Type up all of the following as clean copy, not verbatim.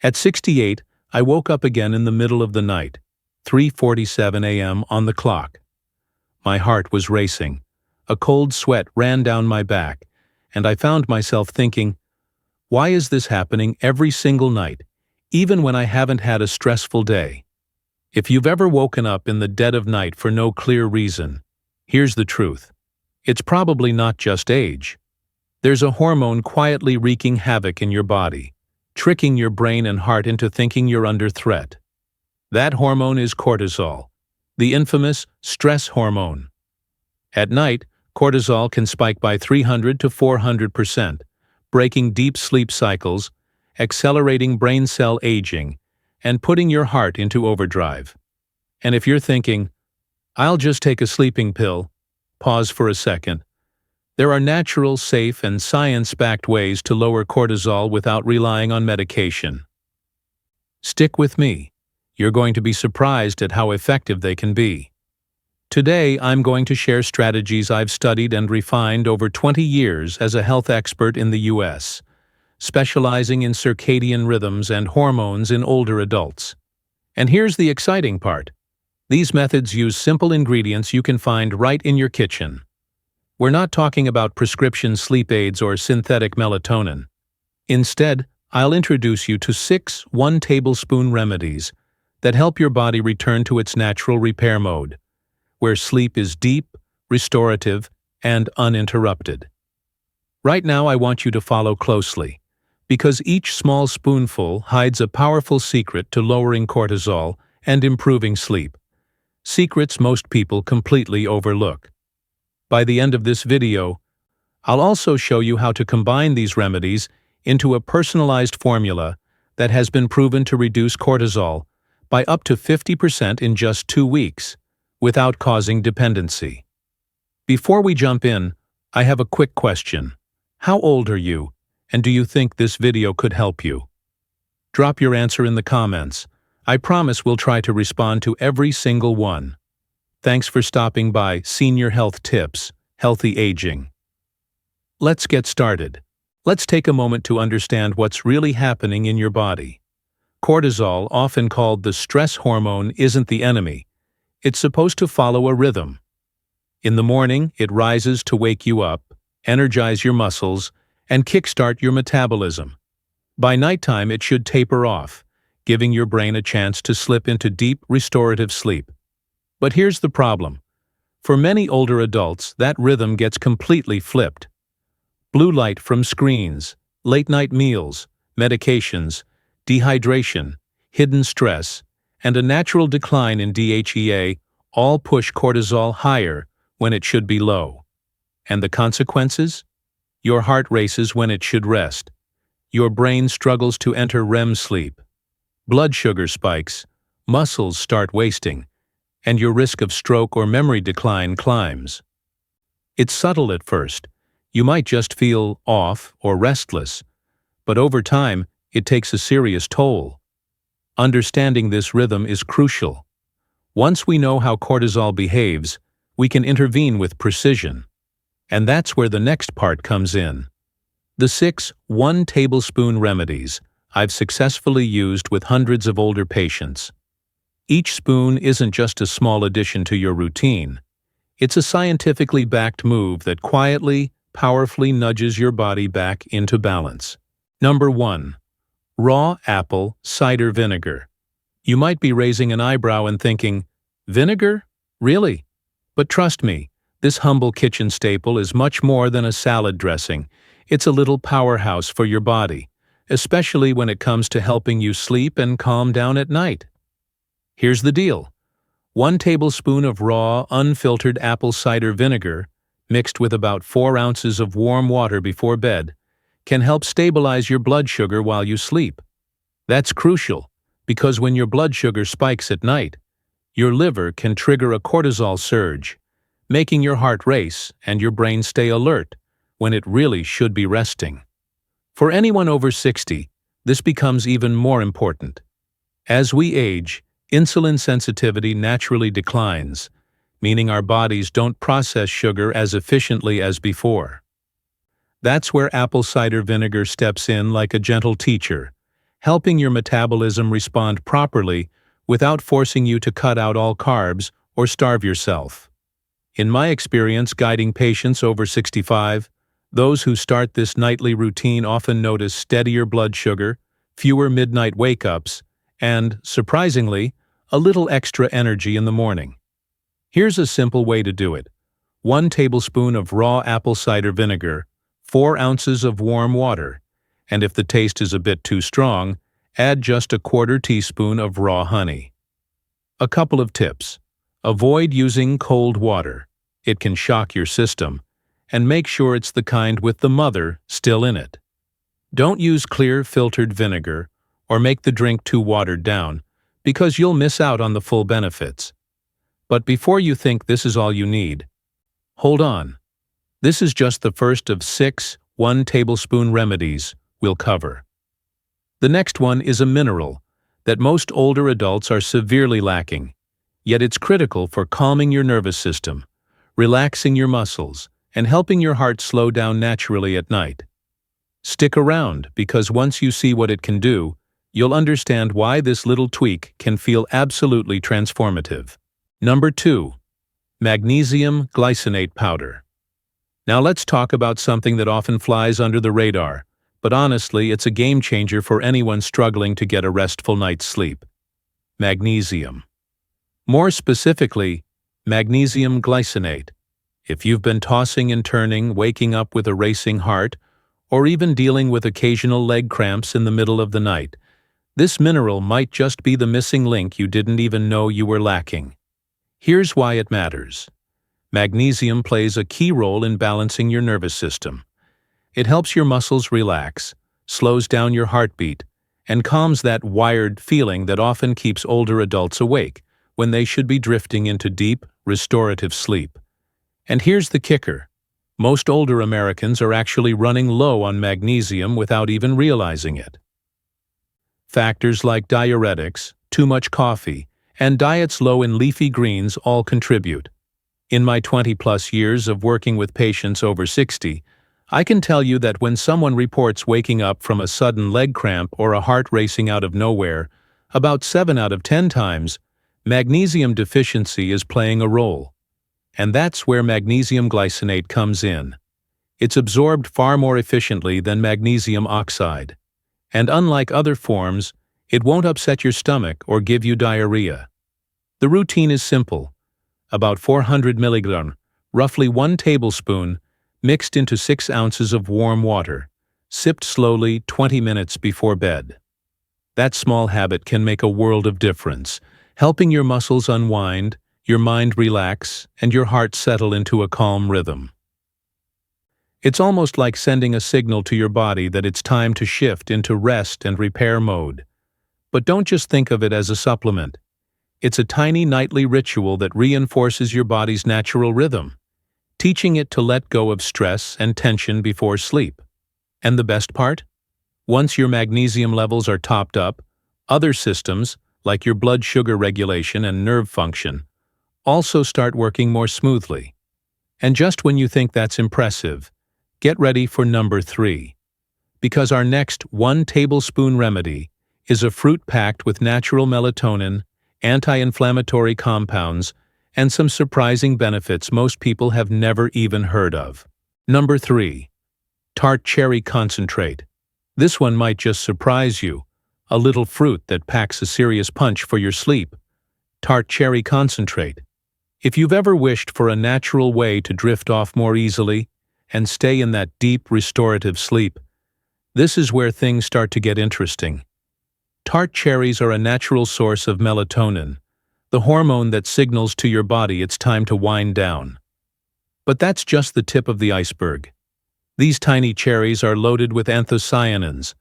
At 68, I woke up again in the middle of the night, 3:47 a.m. on the clock. My heart was racing. A cold sweat ran down my back, and I found myself thinking, why is this happening every single night, even when I haven't had a stressful day? If you've ever woken up in the dead of night for no clear reason, here's the truth. It's probably not just age. There's a hormone quietly wreaking havoc in your body, tricking your brain and heart into thinking you're under threat. That hormone is cortisol, the infamous stress hormone. At night, cortisol can spike by 300 to 400%, breaking deep sleep cycles, accelerating brain cell aging, and putting your heart into overdrive. And if you're thinking, I'll just take a sleeping pill, pause for a second. There are natural, safe, and science-backed ways to lower cortisol without relying on medication. Stick with me. You're going to be surprised at how effective they can be. Today, I'm going to share strategies I've studied and refined over 20 years as a health expert in the U.S., specializing in circadian rhythms and hormones in older adults. And here's the exciting part. These methods use simple ingredients you can find right in your kitchen. We're not talking about prescription sleep aids or synthetic melatonin. Instead, I'll introduce you to 6 one-tablespoon remedies that help your body return to its natural repair mode, where sleep is deep, restorative, and uninterrupted. Right now, I want you to follow closely, because each small spoonful hides a powerful secret to lowering cortisol and improving sleep. Secrets most people completely overlook. By the end of this video, I'll also show you how to combine these remedies into a personalized formula that has been proven to reduce cortisol by up to 50% in just 2 weeks, without causing dependency. Before we jump in, I have a quick question. How old are you, and do you think this video could help you? Drop your answer in the comments. I promise we'll try to respond to every single one. Thanks for stopping by Senior Health Tips, Healthy Aging. Let's get started. Let's take a moment to understand what's really happening in your body. Cortisol, often called the stress hormone, isn't the enemy. It's supposed to follow a rhythm. In the morning, it rises to wake you up, energize your muscles, and kickstart your metabolism. By nighttime, it should taper off, giving your brain a chance to slip into deep, restorative sleep. But here's the problem. For many older adults, that rhythm gets completely flipped. Blue light from screens, late-night meals, medications, dehydration, hidden stress, and a natural decline in DHEA all push cortisol higher when it should be low. And the consequences? Your heart races when it should rest. Your brain struggles to enter REM sleep. Blood sugar spikes, muscles start wasting, and your risk of stroke or memory decline climbs. It's subtle at first. You might just feel off or restless, but over time, it takes a serious toll. Understanding this rhythm is crucial. Once we know how cortisol behaves, we can intervene with precision. And that's where the next part comes in. The 6 one-tablespoon remedies I've successfully used with hundreds of older patients. Each spoon isn't just a small addition to your routine. It's a scientifically backed move that quietly, powerfully nudges your body back into balance. Number 1. Raw apple cider vinegar. You might be raising an eyebrow and thinking, vinegar? Really? But trust me, this humble kitchen staple is much more than a salad dressing. It's a little powerhouse for your body, especially when it comes to helping you sleep and calm down at night. Here's the deal. 1 tablespoon of raw, unfiltered apple cider vinegar, mixed with about 4 ounces of warm water before bed, can help stabilize your blood sugar while you sleep. That's crucial, because when your blood sugar spikes at night, your liver can trigger a cortisol surge, making your heart race and your brain stay alert when it really should be resting. For anyone over 60, this becomes even more important. As we age, insulin sensitivity naturally declines, meaning our bodies don't process sugar as efficiently as before. That's where apple cider vinegar steps in like a gentle teacher, helping your metabolism respond properly without forcing you to cut out all carbs or starve yourself. In my experience guiding patients over 65, those who start this nightly routine often notice steadier blood sugar, fewer midnight wake-ups, and, surprisingly, a little extra energy in the morning. Here's a simple way to do it. 1 tablespoon of raw apple cider vinegar, 4 ounces of warm water, and if the taste is a bit too strong, add just a 1/4 teaspoon of raw honey. A couple of tips. Avoid using cold water. It can shock your system, and make sure it's the kind with the mother still in it. Don't use clear filtered vinegar or make the drink too watered down, because you'll miss out on the full benefits. But before you think this is all you need, hold on. This is just the first of 6 1-tablespoon remedies we'll cover. The next one is a mineral that most older adults are severely lacking, yet it's critical for calming your nervous system, relaxing your muscles, and helping your heart slow down naturally at night. Stick around, because once you see what it can do, you'll understand why this little tweak can feel absolutely transformative. Number 2. Magnesium glycinate powder. Now let's talk about something that often flies under the radar, but honestly it's a game changer for anyone struggling to get a restful night's sleep. Magnesium. More specifically, magnesium glycinate. If you've been tossing and turning, waking up with a racing heart, or even dealing with occasional leg cramps in the middle of the night, this mineral might just be the missing link you didn't even know you were lacking. Here's why it matters. Magnesium plays a key role in balancing your nervous system. It helps your muscles relax, slows down your heartbeat, and calms that wired feeling that often keeps older adults awake when they should be drifting into deep, restorative sleep. And here's the kicker. Most older Americans are actually running low on magnesium without even realizing it. Factors like diuretics, too much coffee, and diets low in leafy greens all contribute. In my 20-plus years of working with patients over 60, I can tell you that when someone reports waking up from a sudden leg cramp or a heart racing out of nowhere, about 7 out of 10 times, magnesium deficiency is playing a role. And that's where magnesium glycinate comes in. It's absorbed far more efficiently than magnesium oxide. And unlike other forms, it won't upset your stomach or give you diarrhea. The routine is simple. About 400 milligrams, roughly 1 tablespoon, mixed into 6 ounces of warm water, sipped slowly 20 minutes before bed. That small habit can make a world of difference, helping your muscles unwind, your mind relax, and your heart settle into a calm rhythm. It's almost like sending a signal to your body that it's time to shift into rest and repair mode. But don't just think of it as a supplement. It's a tiny nightly ritual that reinforces your body's natural rhythm, teaching it to let go of stress and tension before sleep. And the best part? Once your magnesium levels are topped up, other systems, like your blood sugar regulation and nerve function, also start working more smoothly. And just when you think that's impressive, get ready for number 3. Because our next 1 tablespoon remedy is a fruit packed with natural melatonin, anti-inflammatory compounds, and some surprising benefits most people have never even heard of. Number 3. Tart cherry concentrate. This one might just surprise you, a little fruit that packs a serious punch for your sleep. Tart cherry concentrate. If you've ever wished for a natural way to drift off more easily and stay in that deep, restorative sleep, this is where things start to get interesting. Tart cherries are a natural source of melatonin, the hormone that signals to your body it's time to wind down. But that's just the tip of the iceberg. These tiny cherries are loaded with anthocyanins,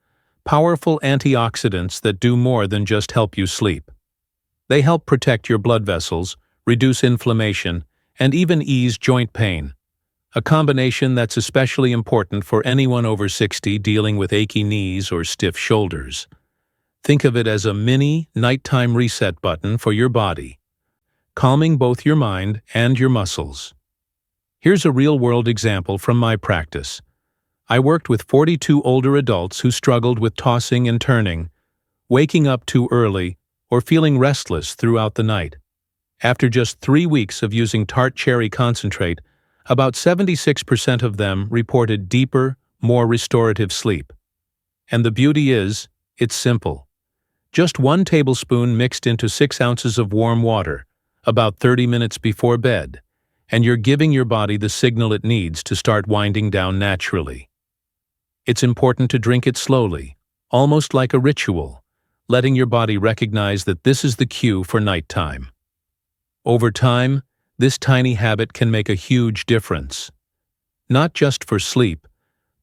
powerful antioxidants that do more than just help you sleep. They help protect your blood vessels, reduce inflammation, and even ease joint pain, a combination that's especially important for anyone over 60 dealing with achy knees or stiff shoulders. Think of it as a mini, nighttime reset button for your body, calming both your mind and your muscles. Here's a real-world example from my practice. I worked with 42 older adults who struggled with tossing and turning, waking up too early, or feeling restless throughout the night. After just 3 weeks of using Tart cherry concentrate, about 76% of them reported deeper, more restorative sleep. And the beauty is, it's simple. Just 1 tablespoon mixed into 6 ounces of warm water, about 30 minutes before bed, and you're giving your body the signal it needs to start winding down naturally. It's important to drink it slowly, almost like a ritual, letting your body recognize that this is the cue for nighttime. Over time, this tiny habit can make a huge difference, not just for sleep,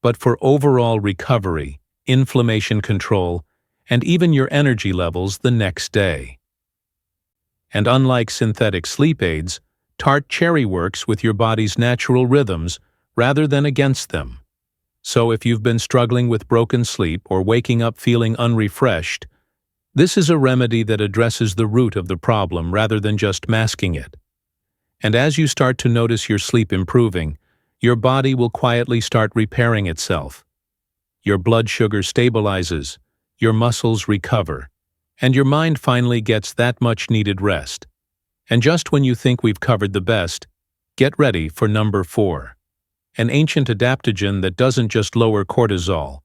but for overall recovery, inflammation control, and even your energy levels the next day. And unlike synthetic sleep aids, Tart Cherry works with your body's natural rhythms rather than against them. So if you've been struggling with broken sleep or waking up feeling unrefreshed, this is a remedy that addresses the root of the problem rather than just masking it. And as you start to notice your sleep improving, your body will quietly start repairing itself. Your blood sugar stabilizes, your muscles recover, and your mind finally gets that much needed rest. And just when you think we've covered the best, get ready for number 4. An ancient adaptogen that doesn't just lower cortisol.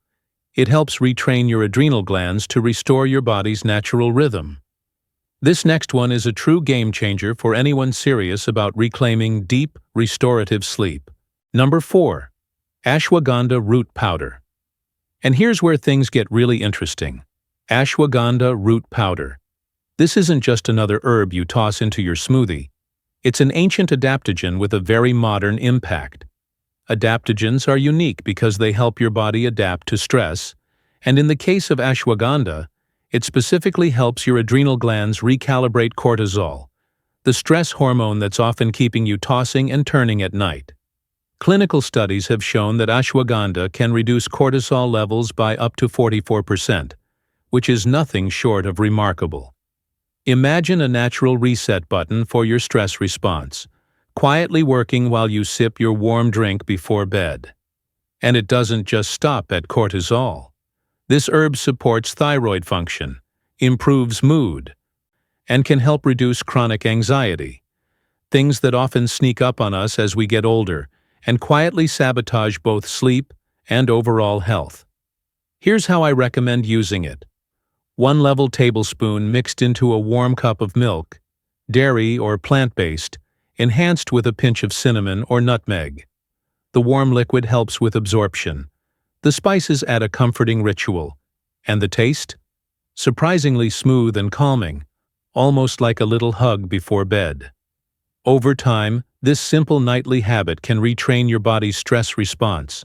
It helps retrain your adrenal glands to restore your body's natural rhythm. This next one is a true game changer for anyone serious about reclaiming deep, restorative sleep. Number 4. Ashwagandha root powder. And here's where things get really interesting. Ashwagandha root powder. This isn't just another herb you toss into your smoothie. It's an ancient adaptogen with a very modern impact. Adaptogens are unique because they help your body adapt to stress, and in the case of ashwagandha, it specifically helps your adrenal glands recalibrate cortisol, the stress hormone that's often keeping you tossing and turning at night. Clinical studies have shown that ashwagandha can reduce cortisol levels by up to 44%, which is nothing short of remarkable. Imagine a natural reset button for your stress response, quietly working while you sip your warm drink before bed. And it doesn't just stop at cortisol. This herb supports thyroid function, improves mood, and can help reduce chronic anxiety, things that often sneak up on us as we get older and quietly sabotage both sleep and overall health. Here's how I recommend using it. 1 level tablespoon mixed into a warm cup of milk, dairy or plant-based, enhanced with a pinch of cinnamon or nutmeg. The warm liquid helps with absorption. The spices add a comforting ritual. And the taste? Surprisingly smooth and calming, almost like a little hug before bed. Over time, this simple nightly habit can retrain your body's stress response,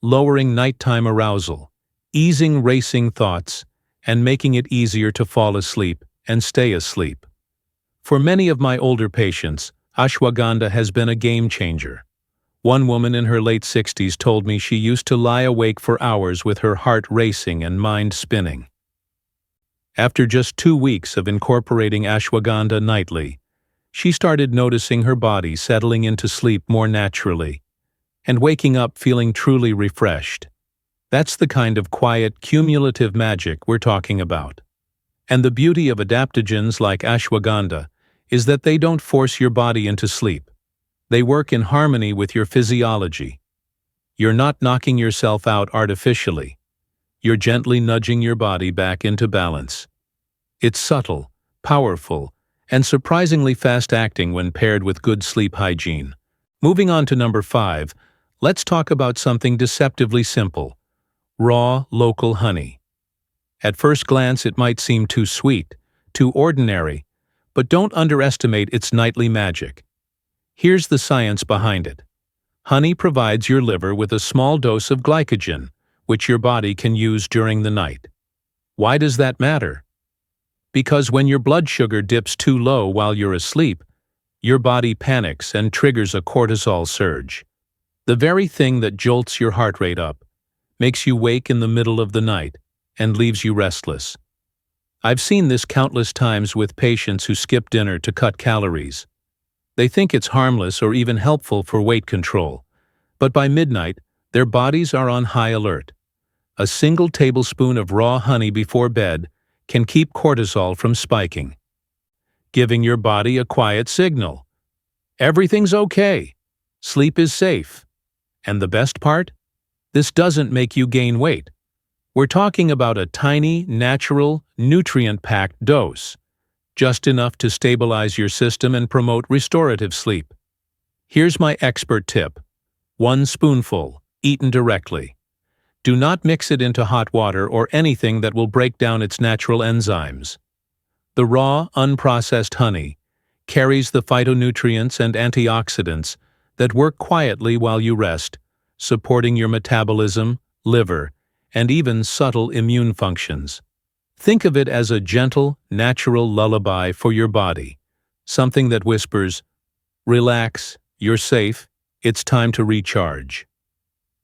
lowering nighttime arousal, easing racing thoughts, and making it easier to fall asleep and stay asleep. For many of my older patients, ashwagandha has been a game changer. One woman in her late 60s told me she used to lie awake for hours with her heart racing and mind spinning. After just 2 weeks of incorporating ashwagandha nightly, she started noticing her body settling into sleep more naturally and waking up feeling truly refreshed. That's the kind of quiet, cumulative magic we're talking about. And the beauty of adaptogens like ashwagandha is that they don't force your body into sleep. They work in harmony with your physiology. You're not knocking yourself out artificially. You're gently nudging your body back into balance. It's subtle, powerful, and surprisingly fast-acting when paired with good sleep hygiene. Moving on to number 5, let's talk about something deceptively simple: raw, local honey. At first glance, it might seem too sweet, too ordinary, but don't underestimate its nightly magic. Here's the science behind it. Honey provides your liver with a small dose of glycogen, which your body can use during the night. Why does that matter? Because when your blood sugar dips too low while you're asleep, your body panics and triggers a cortisol surge. The very thing that jolts your heart rate up, makes you wake in the middle of the night, and leaves you restless. I've seen this countless times with patients who skip dinner to cut calories. They think it's harmless or even helpful for weight control, but by midnight, their bodies are on high alert. A single tablespoon of raw honey before bed can keep cortisol from spiking, giving your body a quiet signal. Everything's okay. Sleep is safe. And the best part? This doesn't make you gain weight. We're talking about a tiny, natural, nutrient-packed dose, just enough to stabilize your system and promote restorative sleep. Here's my expert tip. 1 spoonful, eaten directly. Do not mix it into hot water or anything that will break down its natural enzymes. The raw, unprocessed honey carries the phytonutrients and antioxidants that work quietly while you rest, supporting your metabolism, liver, and even subtle immune functions. Think of it as a gentle, natural lullaby for your body, something that whispers, "Relax, you're safe, it's time to recharge."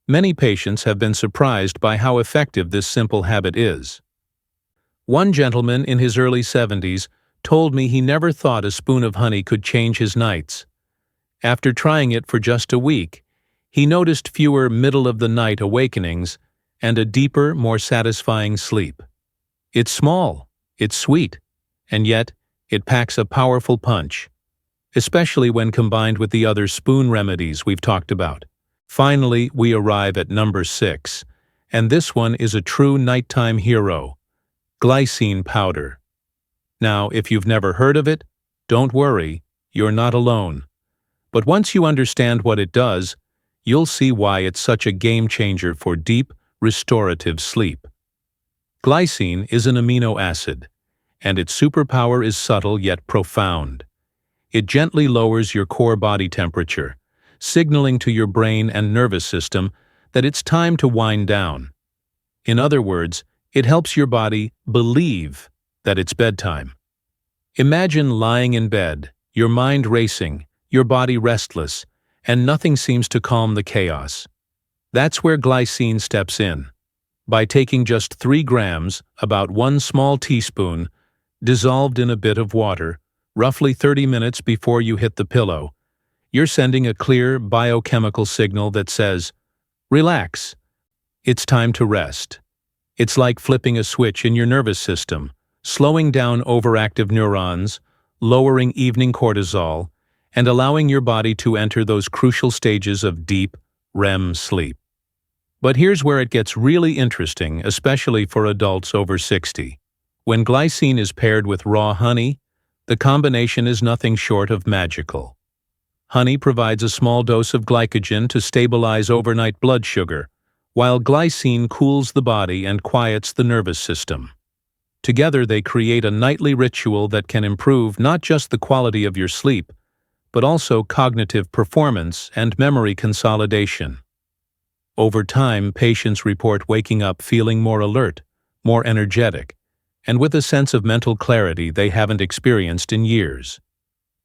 Many patients have been surprised by how effective this simple habit is. One gentleman in his early 70s told me he never thought a spoon of honey could change his nights. After trying it for just a week, he noticed fewer middle-of-the-night awakenings and a deeper, more satisfying sleep. It's small, it's sweet, and yet it packs a powerful punch, especially when combined with the other spoon remedies we've talked about. Finally, we arrive at number 6, and this one is a true nighttime hero, Glycine powder. Now, if you've never heard of it, don't worry, you're not alone. But once you understand what it does, you'll see why it's such a game changer for deep, restorative sleep. Glycine is an amino acid, and its superpower is subtle yet profound. It gently lowers your core body temperature, signaling to your brain and nervous system that it's time to wind down. In other words, it helps your body believe that it's bedtime. Imagine lying in bed, your mind racing, your body restless, and nothing seems to calm the chaos. That's where Glycine steps in. By taking just 3 grams, about 1 small teaspoon, dissolved in a bit of water, roughly 30 minutes before you hit the pillow, you're sending a clear biochemical signal that says, "Relax. It's time to rest." It's like flipping a switch in your nervous system, slowing down overactive neurons, lowering evening cortisol, and allowing your body to enter those crucial stages of deep REM sleep. But here's where it gets really interesting, especially for adults over 60. When Glycine is paired with raw honey, the combination is nothing short of magical. Honey provides a small dose of glycogen to stabilize overnight blood sugar, while Glycine cools the body and quiets the nervous system. Together they create a nightly ritual that can improve not just the quality of your sleep, but also cognitive performance and memory consolidation. Over time, patients report waking up feeling more alert, more energetic, and with a sense of mental clarity they haven't experienced in years.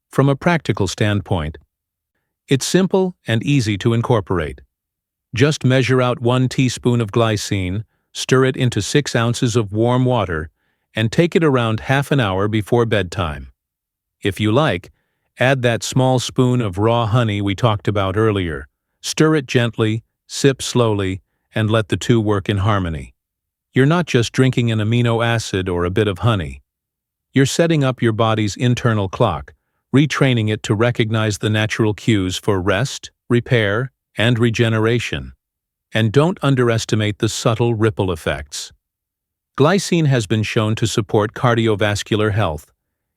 From a practical standpoint, it's simple and easy to incorporate. Just measure out 1 teaspoon of Glycine, stir it into 6 ounces of warm water, and take it around half an hour before bedtime. If you like, add that small spoon of raw honey we talked about earlier. Stir it gently, sip slowly, and let the two work in harmony. You're not just drinking an amino acid or a bit of honey. You're setting up your body's internal clock, retraining it to recognize the natural cues for rest, repair, and regeneration. And don't underestimate the subtle ripple effects. Glycine has been shown to support cardiovascular health,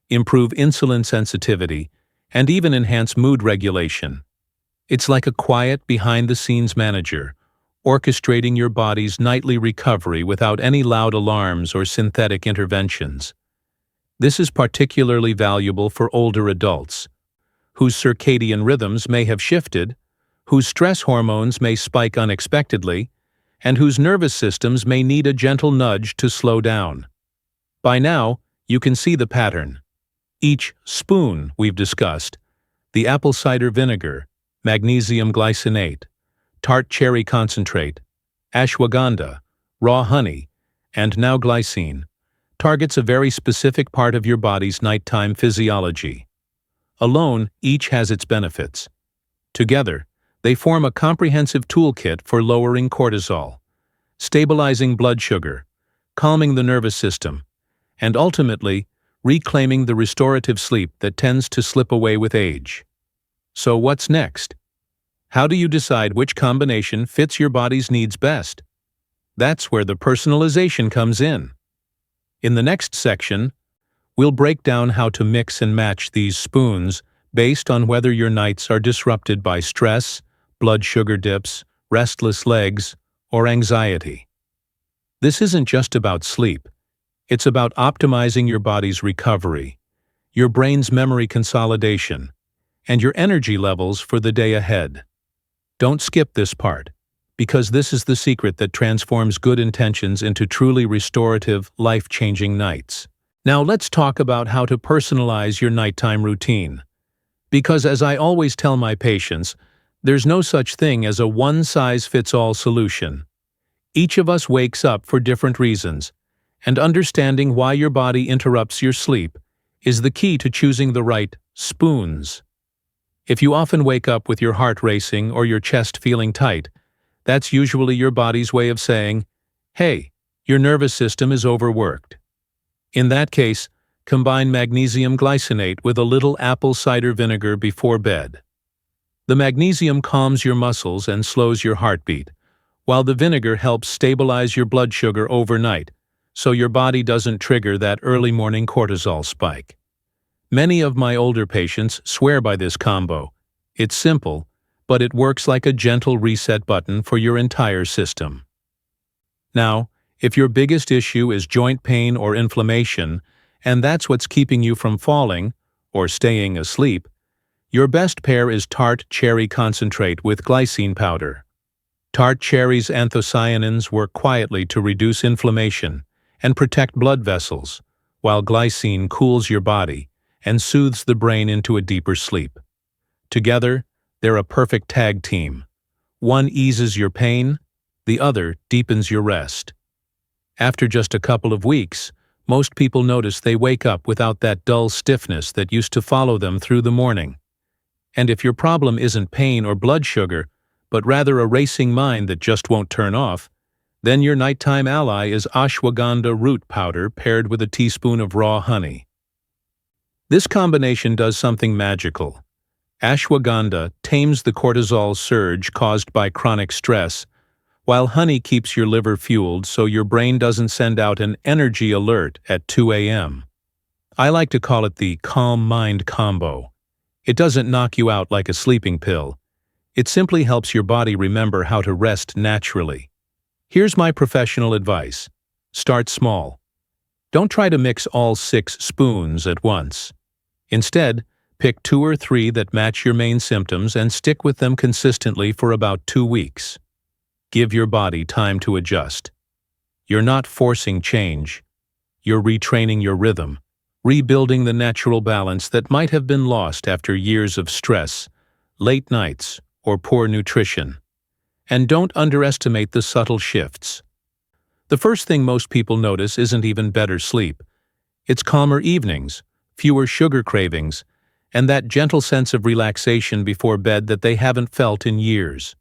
improve insulin sensitivity, and even enhance mood regulation. It's like a quiet, behind-the-scenes manager, orchestrating your body's nightly recovery without any loud alarms or synthetic interventions. This is particularly valuable for older adults, whose circadian rhythms may have shifted, whose stress hormones may spike unexpectedly, and whose nervous systems may need a gentle nudge to slow down. By now, you can see the pattern. Each spoon we've discussed, the apple cider vinegar, magnesium glycinate, tart cherry concentrate, ashwagandha, raw honey, and now Glycine, targets a very specific part of your body's nighttime physiology. Alone, each has its benefits. Together, they form a comprehensive toolkit for lowering cortisol, stabilizing blood sugar, calming the nervous system, and ultimately, reclaiming the restorative sleep that tends to slip away with age. So what's next? How do you decide which combination fits your body's needs best? That's where the personalization comes in. In the next section, we'll break down how to mix and match these spoons based on whether your nights are disrupted by stress, blood sugar dips, restless legs, or anxiety. This isn't just about sleep. It's about optimizing your body's recovery, your brain's memory consolidation, and your energy levels for the day ahead. Don't skip this part, because this is the secret that transforms good intentions into truly restorative, life-changing nights. Now let's talk about how to personalize your nighttime routine. Because as I always tell my patients, there's no such thing as a one-size-fits-all solution. Each of us wakes up for different reasons, and understanding why your body interrupts your sleep is the key to choosing the right spoons. If you often wake up with your heart racing or your chest feeling tight, that's usually your body's way of saying, hey, your nervous system is overworked. In that case, combine magnesium glycinate with a little apple cider vinegar before bed. The magnesium calms your muscles and slows your heartbeat, while the vinegar helps stabilize your blood sugar overnight, so your body doesn't trigger that early morning cortisol spike. Many of my older patients swear by this combo. It's simple, but it works like a gentle reset button for your entire system. Now, if your biggest issue is joint pain or inflammation, and that's what's keeping you from falling or staying asleep, your best pair is Tart cherry concentrate with glycine powder. Tart cherry's anthocyanins work quietly to reduce inflammation and protect blood vessels, while glycine cools your body and soothes the brain into a deeper sleep. Together, they're a perfect tag team. One eases your pain, the other deepens your rest. After just a couple of weeks, most people notice they wake up without that dull stiffness that used to follow them through the morning. And if your problem isn't pain or blood sugar, but rather a racing mind that just won't turn off, then your nighttime ally is ashwagandha root powder paired with a teaspoon of raw honey. This combination does something magical. Ashwagandha tames the cortisol surge caused by chronic stress, while honey keeps your liver fueled so your brain doesn't send out an energy alert at 2 a.m. I like to call it the calm mind combo. It doesn't knock you out like a sleeping pill. It simply helps your body remember how to rest naturally. Here's my professional advice. Start small. Don't try to mix all 6 spoons at once. Instead, pick 2 or 3 that match your main symptoms and stick with them consistently for about 2 weeks. Give your body time to adjust. You're not forcing change. You're retraining your rhythm, rebuilding the natural balance that might have been lost after years of stress, late nights, or poor nutrition. And don't underestimate the subtle shifts. The first thing most people notice isn't even better sleep. It's calmer evenings, fewer sugar cravings, and that gentle sense of relaxation before bed that they haven't felt in years.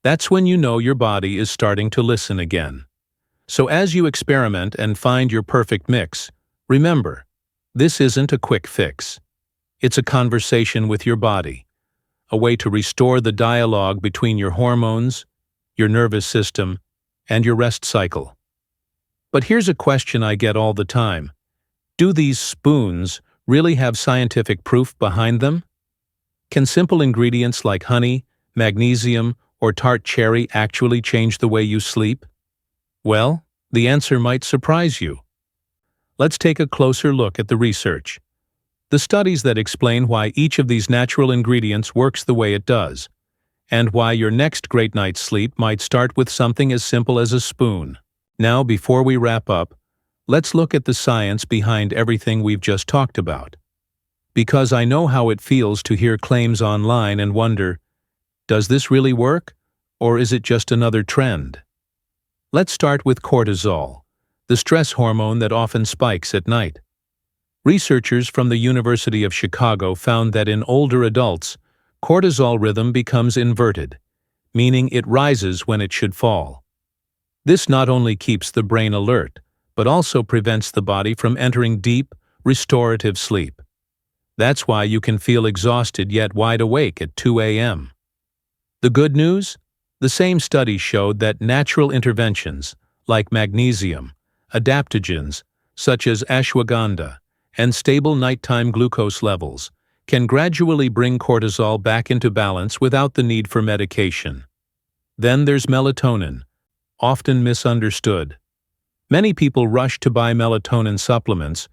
That's when you know your body is starting to listen again. So as you experiment and find your perfect mix, remember, this isn't a quick fix. It's a conversation with your body, a way to restore the dialogue between your hormones, your nervous system, and your rest cycle. But here's a question I get all the time. Do these spoons really have scientific proof behind them? Can simple ingredients like honey, magnesium, or Tart cherry actually change the way you sleep? Well, the answer might surprise you. Let's take a closer look at the research. The studies that explain why each of these natural ingredients works the way it does, and why your next great night's sleep might start with something as simple as a spoon. Now, before we wrap up, let's look at the science behind everything we've just talked about. Because I know how it feels to hear claims online and wonder, does this really work, or is it just another trend? Let's start with cortisol, the stress hormone that often spikes at night. Researchers from the University of Chicago found that in older adults, cortisol rhythm becomes inverted, meaning it rises when it should fall. This not only keeps the brain alert, but also prevents the body from entering deep, restorative sleep. That's why you can feel exhausted yet wide awake at 2 a.m. The good news? The same study showed that natural interventions, like magnesium, adaptogens, such as ashwagandha, and stable nighttime glucose levels, can gradually bring cortisol back into balance without the need for medication. Then there's melatonin, often misunderstood. Many people rush to buy melatonin supplements,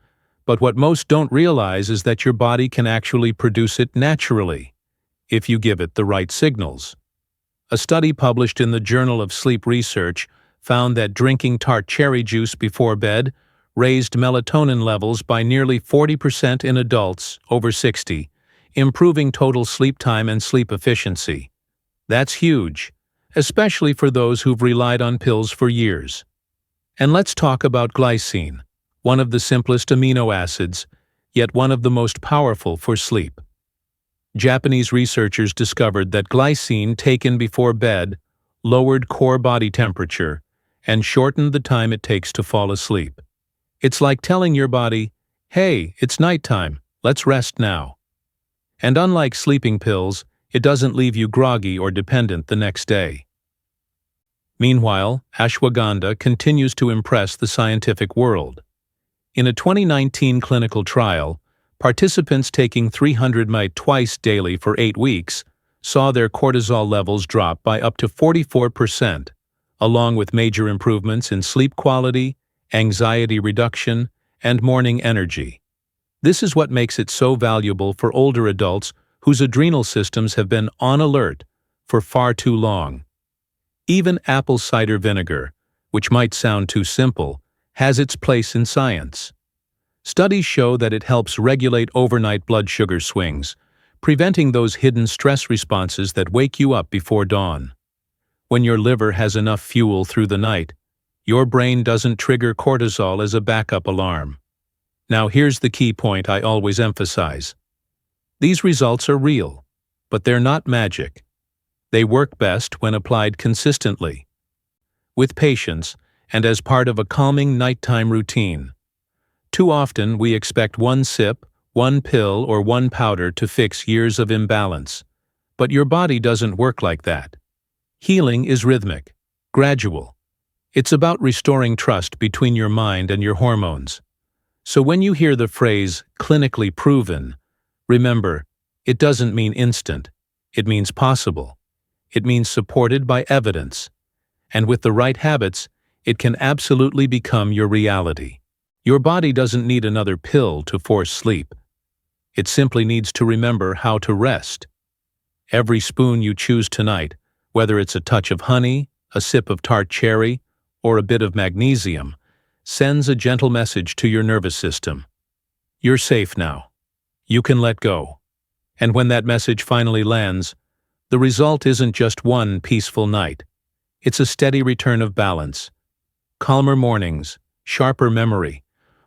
but what most don't realize is that your body can actually produce it naturally, if you give it the right signals. A study published in the Journal of Sleep Research found that drinking Tart cherry juice before bed raised melatonin levels by nearly 40% in adults over 60, improving total sleep time and sleep efficiency. That's huge, especially for those who've relied on pills for years. And let's talk about glycine, one of the simplest amino acids, yet one of the most powerful for sleep. Japanese researchers discovered that glycine taken before bed lowered core body temperature and shortened the time it takes to fall asleep. It's like telling your body, "Hey, it's nighttime, let's rest now." And unlike sleeping pills, it doesn't leave you groggy or dependent the next day. Meanwhile, ashwagandha continues to impress the scientific world. In a 2019 clinical trial, participants taking 300 mg twice daily for 8 weeks saw their cortisol levels drop by up to 44%, along with major improvements in sleep quality, anxiety reduction, and morning energy. This is what makes it so valuable for older adults whose adrenal systems have been on alert for far too long. Even apple cider vinegar, which might sound too simple, has its place in science. Studies show that it helps regulate overnight blood sugar swings, preventing those hidden stress responses that wake you up before dawn. When your liver has enough fuel through the night, your brain doesn't trigger cortisol as a backup alarm. Now here's the key point I always emphasize. These results are real, but they're not magic. They work best when applied consistently, with patience, and as part of a calming nighttime routine. Too often we expect one sip, one pill, or one powder to fix years of imbalance. But your body doesn't work like that. Healing is rhythmic, gradual. It's about restoring trust between your mind and your hormones. So when you hear the phrase clinically proven, remember, it doesn't mean instant. It means possible. It means supported by evidence. And with the right habits, it can absolutely become your reality. Your body doesn't need another pill to force sleep. It simply needs to remember how to rest. Every spoon you choose tonight, whether it's a touch of honey, a sip of tart cherry, or a bit of magnesium, sends a gentle message to your nervous system. You're safe now. You can let go. And when that message finally lands, the result isn't just one peaceful night. It's a steady return of balance. Calmer mornings, sharper memory,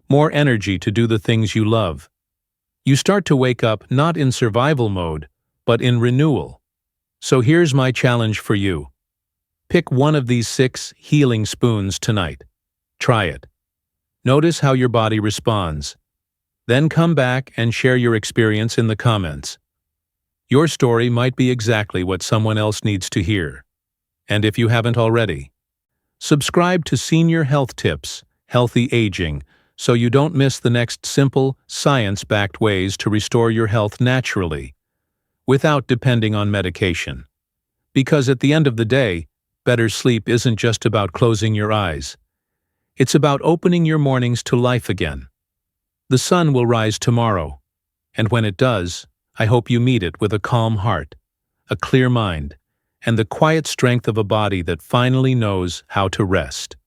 more energy to do the things you love. You start to wake up not in survival mode, but in renewal. So here's my challenge for you. Pick one of these 6 healing spoons tonight. Try it. Notice how your body responds. Then come back and share your experience in the comments. Your story might be exactly what someone else needs to hear. And if you haven't already, subscribe to Senior Health Tips, Healthy Aging, so you don't miss the next simple, science-backed ways to restore your health naturally, without depending on medication. Because at the end of the day, better sleep isn't just about closing your eyes. It's about opening your mornings to life again. The sun will rise tomorrow, and when it does, I hope you meet it with a calm heart, a clear mind, and the quiet strength of a body that finally knows how to rest.